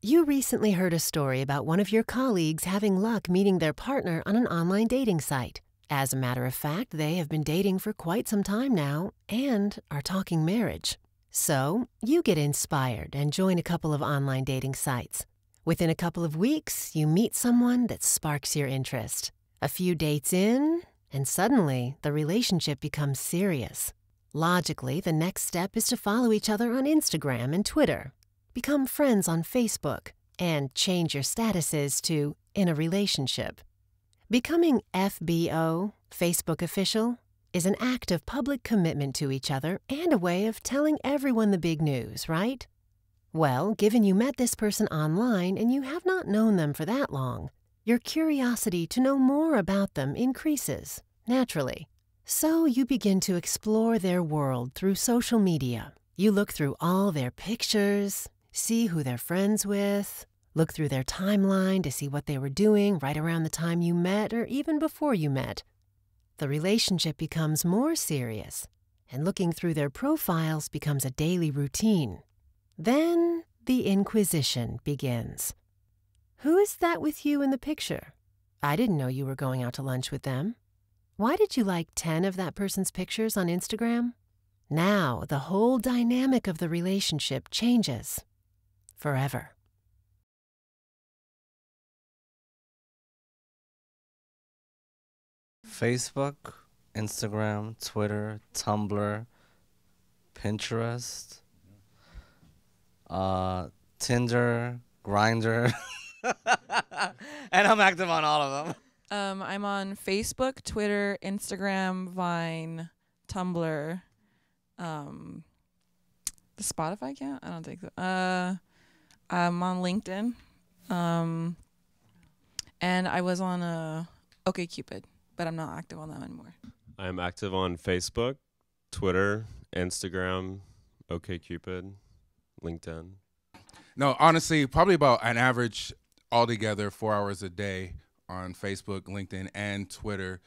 You recently heard a story about one of your colleagues having luck meeting their partner on an online dating site. As a matter of fact, they have been dating for quite some time now and are talking marriage. So, you get inspired and join a couple of online dating sites. Within a couple of weeks, you meet someone that sparks your interest. A few dates in, and suddenly, the relationship becomes serious. Logically, the next step is to follow each other on Instagram and Twitter, become friends on Facebook, and change your statuses to in a relationship. Becoming FBO, Facebook official, is an act of public commitment to each other and a way of telling everyone the big news, right? Well, given you met this person online and you have not known them for that long, your curiosity to know more about them increases, naturally. So you begin to explore their world through social media. You look through all their pictures, see who they're friends with, look through their timeline to see what they were doing right around the time you met or even before you met. The relationship becomes more serious, and looking through their profiles becomes a daily routine. Then the inquisition begins. Who is that with you in the picture? I didn't know you were going out to lunch with them. Why did you like 10 of that person's pictures on Instagram? Now the whole dynamic of the relationship changes. Forever. Facebook, Instagram, Twitter, Tumblr, Pinterest, Tinder, Grindr, and I'm active on all of them. I'm on Facebook, Twitter, Instagram, Vine, Tumblr. The Spotify count? I don't think so. I'm on LinkedIn. And I was on OkCupid, but I'm not active on that anymore. I'm active on Facebook, Twitter, Instagram, OkCupid, LinkedIn. No, honestly, probably about an average altogether 4 hours a day on Facebook, LinkedIn, and Twitter,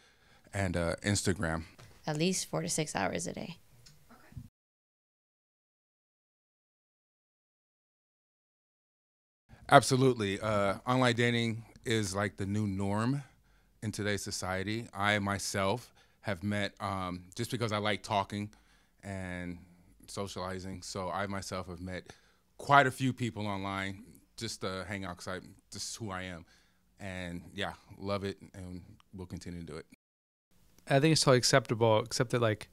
and Instagram. At least 4 to 6 hours a day. Absolutely. Online dating is like the new norm in today's society. I myself have met, just because I like talking and socializing, so I myself have met quite a few people online just to hang out because this is who I am. And yeah, love it, and we'll continue to do it. I think it's totally acceptable, except that like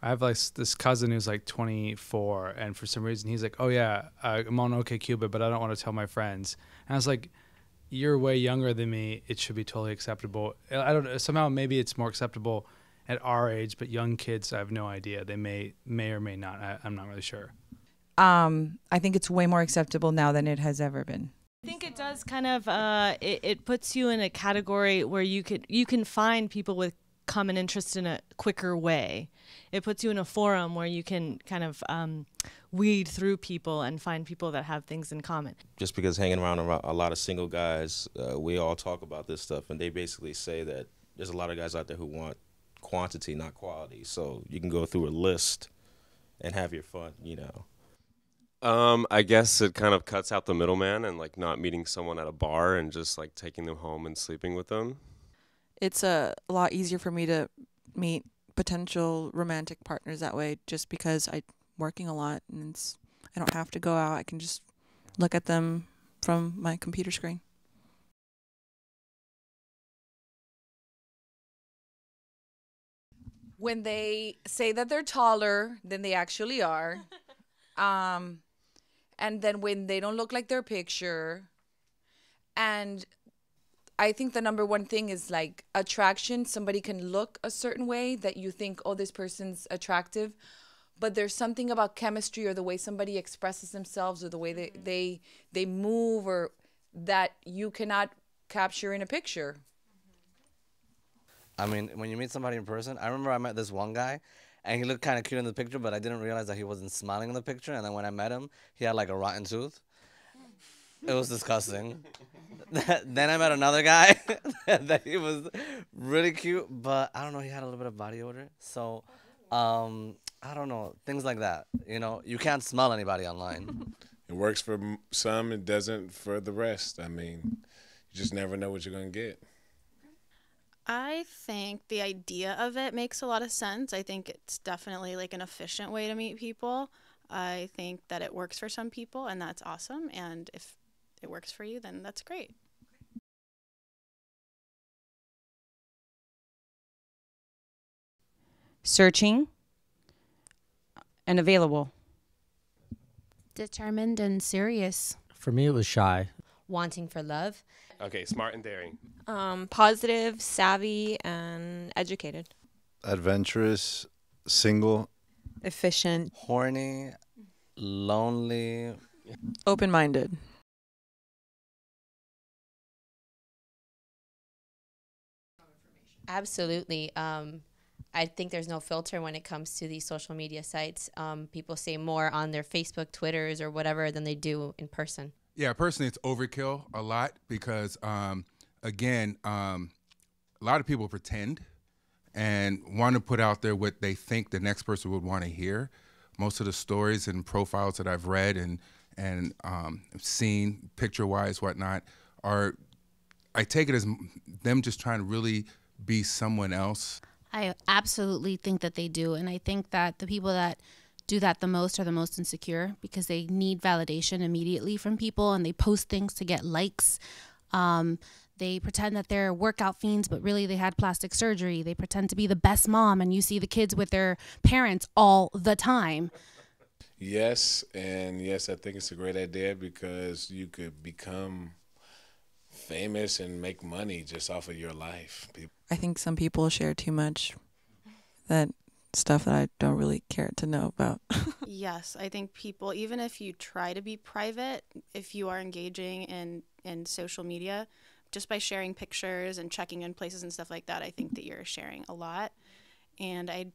I have like this cousin who's like 24, and for some reason he's like, oh yeah, I'm on OkCupid, but I don't want to tell my friends. And I was like, you're way younger than me. It should be totally acceptable. I don't know. Somehow maybe it's more acceptable at our age, but young kids, I have no idea. They may or may not. I'm not really sure. I think it's way more acceptable now than it has ever been. I think it does kind of it puts you in a category where you can find people with common interest in a quicker way. It puts you in a forum where you can kind of weed through people and find people that have things in common. Just because hanging around a lot of single guys, we all talk about this stuff, and they basically say that there's a lot of guys out there who want quantity, not quality. So you can go through a list and have your fun, you know. I guess it kind of cuts out the middleman and like not meeting someone at a bar and just like taking them home and sleeping with them. It's a lot easier for me to meet potential romantic partners that way, just because I'm working a lot and I don't have to go out. I can just look at them from my computer screen. When they say that they're taller than they actually are, and then when they don't look like their picture, and I think the number one thing is like attraction. Somebody can look a certain way that you think, oh, this person's attractive, but there's something about chemistry or the way somebody expresses themselves or the way they move or that you cannot capture in a picture. I mean, when you meet somebody in person, I remember I met this one guy, and he looked kind of cute in the picture, but I didn't realize that he wasn't smiling in the picture, and then when I met him, he had like a rotten tooth. It was disgusting. Then I met another guy that he was really cute, but I don't know, he had a little bit of body odor. So, I don't know, things like that. You know, you can't smell anybody online. It works for some, it doesn't for the rest. I mean, you just never know what you're going to get. I think the idea of it makes a lot of sense. I think it's definitely like an efficient way to meet people. I think that it works for some people, and that's awesome. And if it works for you, then that's great. Searching and available. Determined and serious. For me, it was shy. Wanting for love. Okay, smart and daring. Positive, savvy, and educated. Adventurous, single. Efficient. Horny, lonely. Open-minded. Absolutely. I think there's no filter when it comes to these social media sites. People say more on their Facebook, Twitters, or whatever than they do in person. Yeah, personally, it's overkill a lot because, again, a lot of people pretend and want to put out there what they think the next person would want to hear. Most of the stories and profiles that I've read and seen, picture-wise, whatnot, I take it as them just trying to really be someone else. I absolutely think that they do, and I think that the people that do that the most are the most insecure because they need validation immediately from people, and they post things to get likes. They pretend that they're workout fiends, but really they had plastic surgery. They pretend to be the best mom, and you see the kids with their parents all the time. Yes, and yes, I think it's a great idea because you could become famous and make money just off of your life. I think some people share too much that stuff that I don't really care to know about. Yes, I think people, even if you try to be private, if you are engaging in social media, just by sharing pictures and checking in places and stuff like that, I think that you're sharing a lot. And I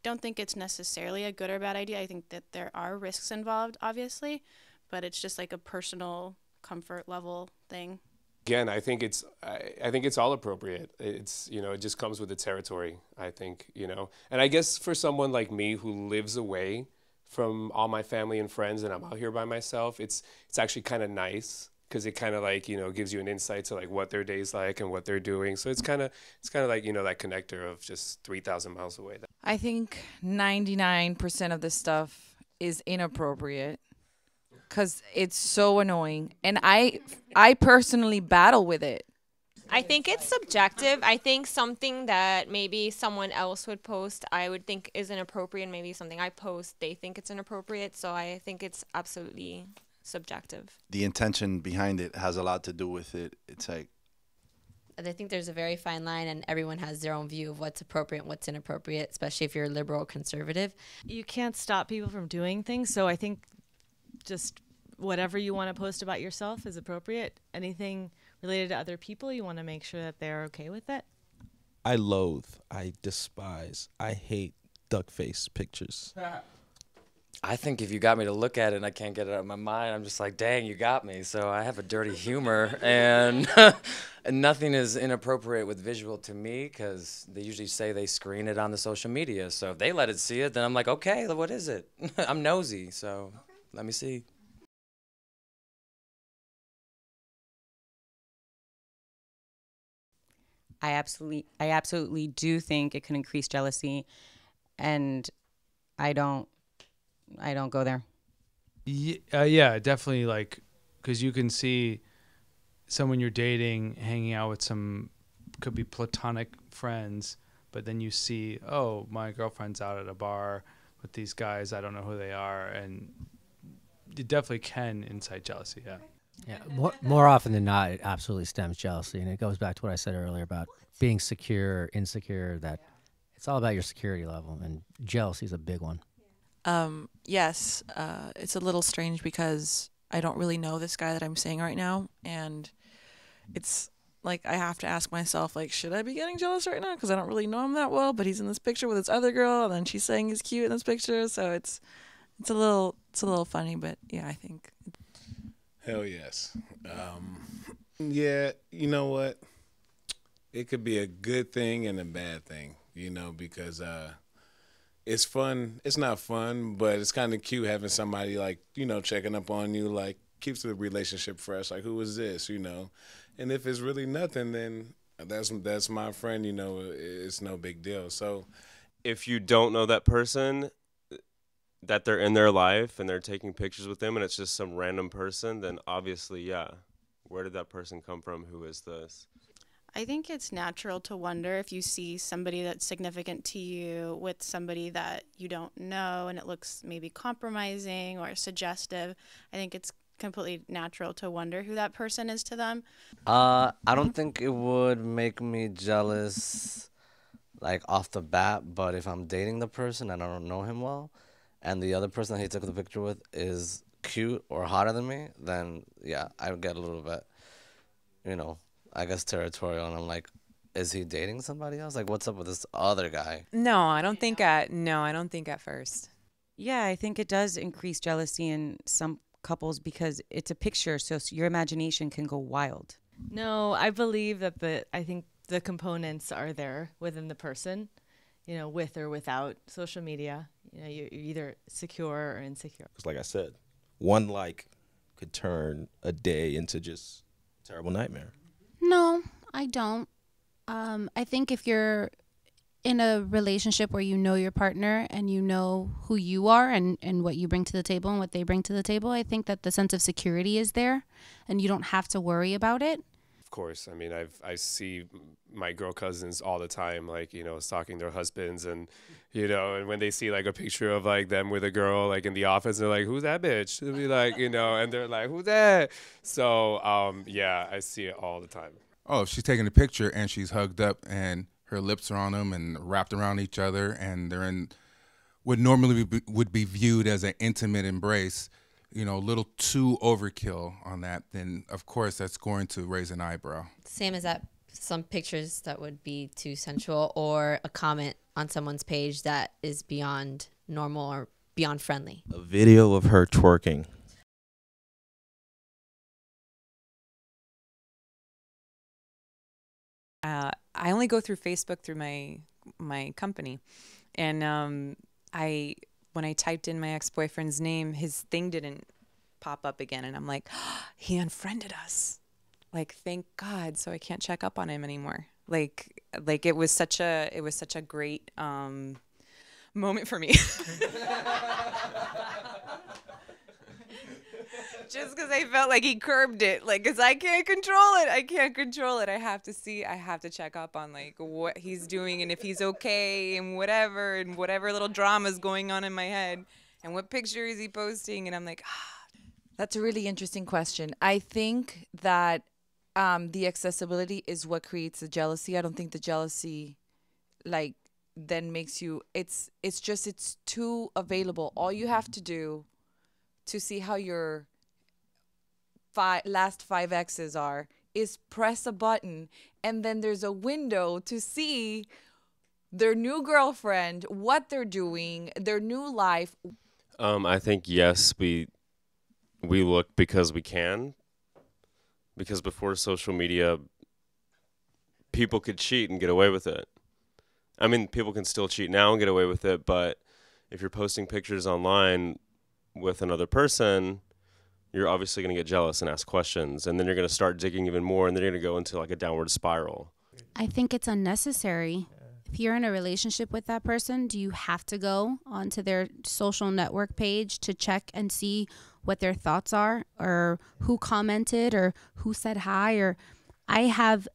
don't think it's necessarily a good or bad idea. I think that there are risks involved, obviously, but it's just like a personal comfort level thing. Again, I think it's all appropriate. It's, it just comes with the territory, I think, And I guess for someone like me who lives away from all my family and friends and I'm out here by myself, it's actually kind of nice because it kind of like, gives you an insight to like what their day's like and what they're doing. So it's kind of like, that connector of just 3,000 miles away. I think 99% of the stuff is inappropriate. Because it's so annoying. And I personally battle with it. I think it's subjective. I think something that maybe someone else would post, I would think is inappropriate. Maybe something I post, they think it's inappropriate. So I think it's absolutely subjective. The intention behind it has a lot to do with it. It's like, I think there's a very fine line, and everyone has their own view of what's appropriate and what's inappropriate, especially if you're liberal or conservative. You can't stop people from doing things. So I think just whatever you want to post about yourself is appropriate. Anything related to other people, you want to make sure that they're okay with it. I loathe, I despise, I hate duck face pictures. I think if you got me to look at it and I can't get it out of my mind, I'm just like, dang, you got me. So I have a dirty humor, and and nothing is inappropriate with visual to me because they usually say they screen it on the social media. So if they let it see it, then I'm like, okay, what is it? I'm nosy, so let me see. I absolutely do think it can increase jealousy, and I don't go there. Yeah, definitely. Like, because you can see someone you're dating hanging out with could be platonic friends, but then you see, oh, my girlfriend's out at a bar with these guys. I don't know who they are, and it definitely can incite jealousy. Yeah. Yeah, more often than not, it absolutely stems jealousy, and it goes back to what I said earlier about being secure or insecure. That it's all about your security level, and jealousy is a big one. Yes, it's a little strange because I don't really know this guy that I'm seeing right now, and it's like I have to ask myself, like, should I be getting jealous right now? Because I don't really know him that well, but he's in this picture with this other girl, and then she's saying he's cute in this picture, so it's a little funny, but yeah, I think. Hell yes. Yeah, you know what? It could be a good thing and a bad thing, because it's fun. It's not fun, but it's kind of cute having somebody like, you know, checking up on you, like keeps the relationship fresh. Like, who is this, you know? And if it's really nothing, then that's my friend, you know, it's no big deal. So if you don't know that person, that they're in their life and they're taking pictures with them and it's just some random person, then obviously, yeah, where did that person come from? Who is this? I think it's natural to wonder if you see somebody that's significant to you with somebody that you don't know and it looks maybe compromising or suggestive. I think it's completely natural to wonder who that person is to them. I don't think it would make me jealous, like off the bat. But if I'm dating the person and I don't know him well, and the other person that he took the picture with is cute or hotter than me, then yeah, I would get a little bit, you know, I guess territorial, and I'm like, is he dating somebody else? Like, what's up with this other guy? No, I don't think at first. Yeah, I think it does increase jealousy in some couples because it's a picture, so your imagination can go wild. No, I believe that I think the components are there within the person, you know, with or without social media. You know, you're either secure or insecure. Because like I said, one like could turn a day into just a terrible nightmare. No, I don't. I think if you're in a relationship where you know your partner and you know who you are and what you bring to the table and what they bring to the table, I think that the sense of security is there and you don't have to worry about it. Of course. I mean, I see my girl cousins all the time, like, you know, stalking their husbands and, you know, and when they see like a picture of like them with a girl like in the office, they're like, who's that bitch? They'll be like, you know, and they're like, who's that? So, yeah, I see it all the time. Oh, if she's taking a picture and she's hugged up and her lips are on them and wrapped around each other and they're in what normally would be viewed as an intimate embrace, you know, a little too overkill on that, then of course that's going to raise an eyebrow. Same as that, some pictures that would be too sensual or a comment on someone's page that is beyond normal or beyond friendly. A video of her twerking. I only go through Facebook through my company, and when I typed in my ex-boyfriend's name, his thing didn't pop up again, and I'm like, oh, he unfriended us. Like, thank God, so I can't check up on him anymore. Like it was such a great moment for me. Just because I felt like he curbed it, like, because I can't control it. I have to check up on like what he's doing and if he's okay and whatever little drama's going on in my head and what picture is he posting, and I'm like, That's a really interesting question. I think that the accessibility is what creates the jealousy. I don't think the jealousy, like, then makes you. It's too available. All you have to do to see how your last 5 exes are is press a button, and then there's a window to see their new girlfriend, what they're doing, their new life. I think yes, we look because we can. Because before social media, people could cheat and get away with it. I mean, people can still cheat now and get away with it, but if you're posting pictures online with another person, you're obviously going to get jealous and ask questions, and then you're going to start digging even more, and then you're going to go into like a downward spiral. I think it's unnecessary. If you're in a relationship with that person, do you have to go onto their social network page to check and see what their thoughts are or who commented or who said hi? Or I have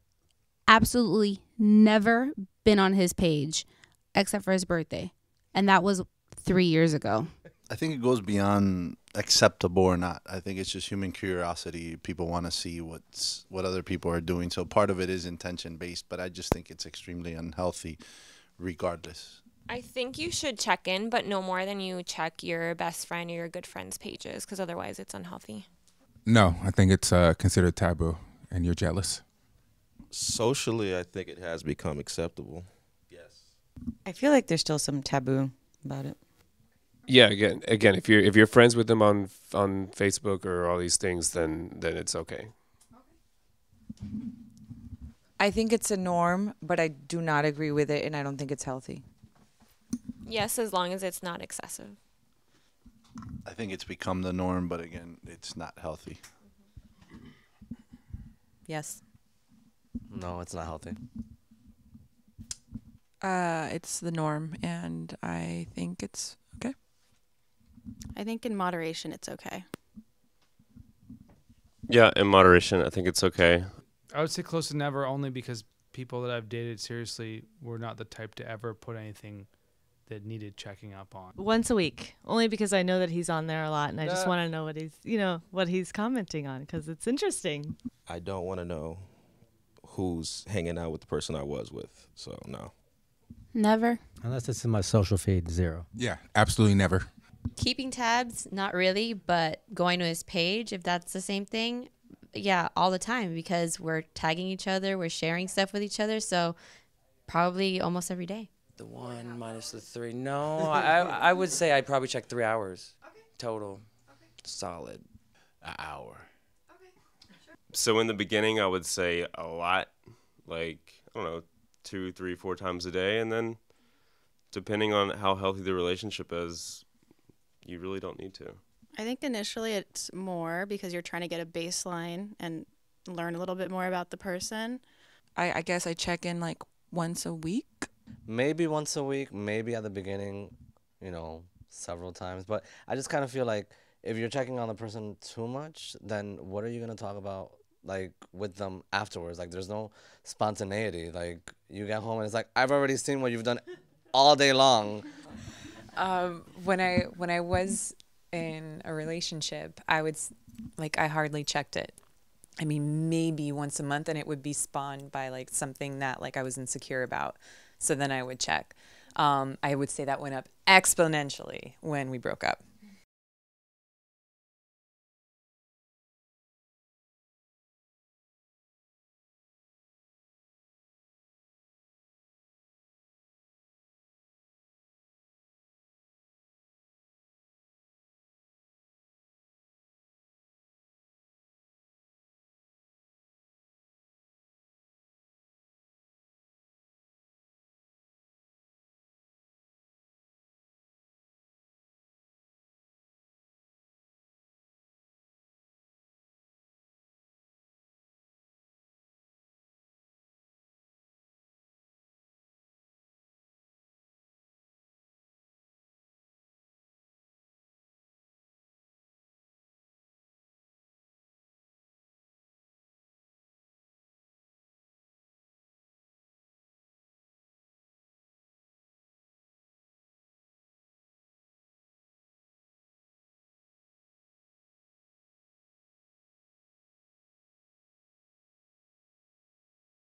absolutely never been on his page except for his birthday, and that was 3 years ago. I think it goes beyond acceptable or not. I think it's just human curiosity. People want to see what other people are doing. So part of it is intention based, but I just think it's extremely unhealthy regardless. I think you should check in, but no more than you check your best friend or your good friend's pages, because otherwise it's unhealthy. No, I think it's considered taboo, and you're jealous. Socially, I think it has become acceptable. Yes. I feel like there's still some taboo about it. Yeah, again, if you're friends with them on Facebook or all these things, then it's okay. I think it's a norm, but I do not agree with it, and I don't think it's healthy. Yes, as long as it's not excessive. I think it's become the norm, but again, it's not healthy. Yes. No, it's not healthy. It's the norm, and I think it's okay. I think in moderation, it's okay. Yeah, in moderation, I think it's okay. I would say close to never, only because people that I've dated seriously were not the type to ever put anything that needed checking up on. Once a week, only because I know that he's on there a lot, and I just Yeah. want to know what he's commenting on, because it's interesting. I don't want to know who's hanging out with the person I was with. So no. Never. Unless it's in my social feed, zero. Yeah, absolutely never. Keeping tabs, not really, but going to his page, if that's the same thing, yeah, all the time, because we're tagging each other, we're sharing stuff with each other, so probably almost every day. The 1 minus the 3. No, I would say I'd probably check 3 hours total. Solid. An hour. So in the beginning, I would say a lot, like, I don't know, 2, 3, 4 times a day. And then depending on how healthy the relationship is, you really don't need to. I think initially it's more because you're trying to get a baseline and learn a little bit more about the person. I guess I check in like once a week. Maybe once a week, maybe at the beginning, several times. But I just kind of feel like if you're checking on the person too much, then what are you going to talk about, like, with them afterwards? Like, there's no spontaneity. Like, you get home and it's like, I've already seen what you've done all day long. When I was in a relationship, I hardly checked it. I mean, maybe once a month, and it would be spawned by like something that like I was insecure about. So then I would check. I would say that went up exponentially when we broke up.